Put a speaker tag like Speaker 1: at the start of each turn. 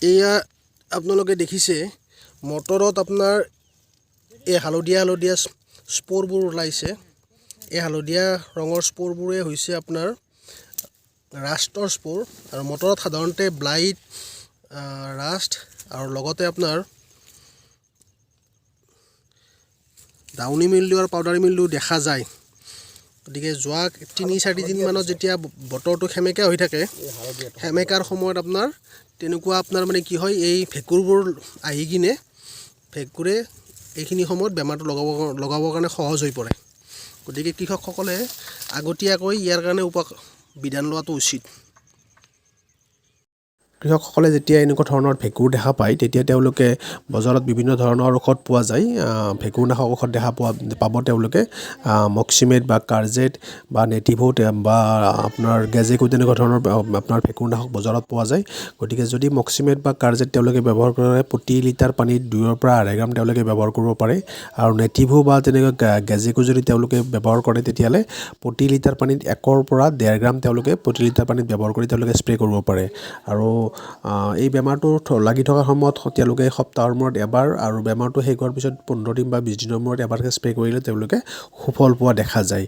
Speaker 1: এয়া আপোনালোকে দেখিছে মটৰত আপোনাৰ এই হালধীয়া স্পোৰবোৰ ওলাইছে। এই হালধীয়া ৰঙৰ স্পোৰবোৰে হৈছে আপোনাৰ ৰাষ্টৰ স্পোৰ। আৰু মটৰত সাধাৰণতে ব্লাইট, ৰাষ্ট আৰু লগতে আপোনাৰ ডাউনি মিল্ডিউ আৰু পাউডাৰী মিল্ডিউ দেখা যায়। গতিকে যোৱা ৩-৪ দিনমানত যেতিয়া বতৰটো সেমেকা হৈ থাকে, সেমেকাৰ সময়ত আপোনাৰ তেনেকুৱা আপোনাৰ মানে কি হয়, এই ভেঁকুৰবোৰ আহি কিনে ভেঁকুৰে এইখিনি সময়ত বেমাৰটো লগাবৰ কাৰণে সহজ হৈ পৰে। গতিকে কৃষকসকলে আগতীয়াকৈ ইয়াৰ কাৰণে বিধান লোৱাটো উচিত। কৃষকসকলে যেতিয়া এনেকুৱা ধৰণৰ ভেঁকুৰ দেখা পায়, তেতিয়া তেওঁলোকে বজাৰত বিভিন্ন ধৰণৰ ঔষধ পোৱা যায়। ভেঁকুৰনাশক ঔষধ পাব তেওঁলোকে। মক্সিমেট বা কাৰ্জেট বা নেটিভো বা আপোনাৰ গেজেকো তেনেকুৱা ধৰণৰ আপোনাৰ ভেঁকুৰনাশক বজাৰত পোৱা যায়। গতিকে যদি মক্সিমেট বা কাৰ্জেট তেওঁলোকে ব্যৱহাৰ কৰে, প্ৰতি লিটাৰ পানীত 2 পৰা 2.5 গ্ৰাম তেওঁলোকে ব্যৱহাৰ কৰিব পাৰে। আৰু নেটিভো বা তেনেকুৱা গেজেকো যদি তেওঁলোকে ব্যৱহাৰ কৰে, তেতিয়াহ'লে প্ৰতি লিটাৰ পানীত 1 পৰা 1.5 গ্ৰাম তেওঁলোকে প্ৰতি লিটাৰ পানীত ব্যৱহাৰ কৰি তেওঁলোকে স্প্ৰে' কৰিব পাৰে। আৰু এই বেমাৰটো লাগি থকাৰ সময়ত তেওঁলোকে সপ্তাহৰ মূৰত এবাৰ, আৰু বেমাৰটো শেষ হোৱাৰ পিছত 15 দিন বা 20 দিনৰ মূৰত এবাৰকৈ স্প্ৰে' কৰিলে তেওঁলোকে সুফল পোৱা দেখা যায়।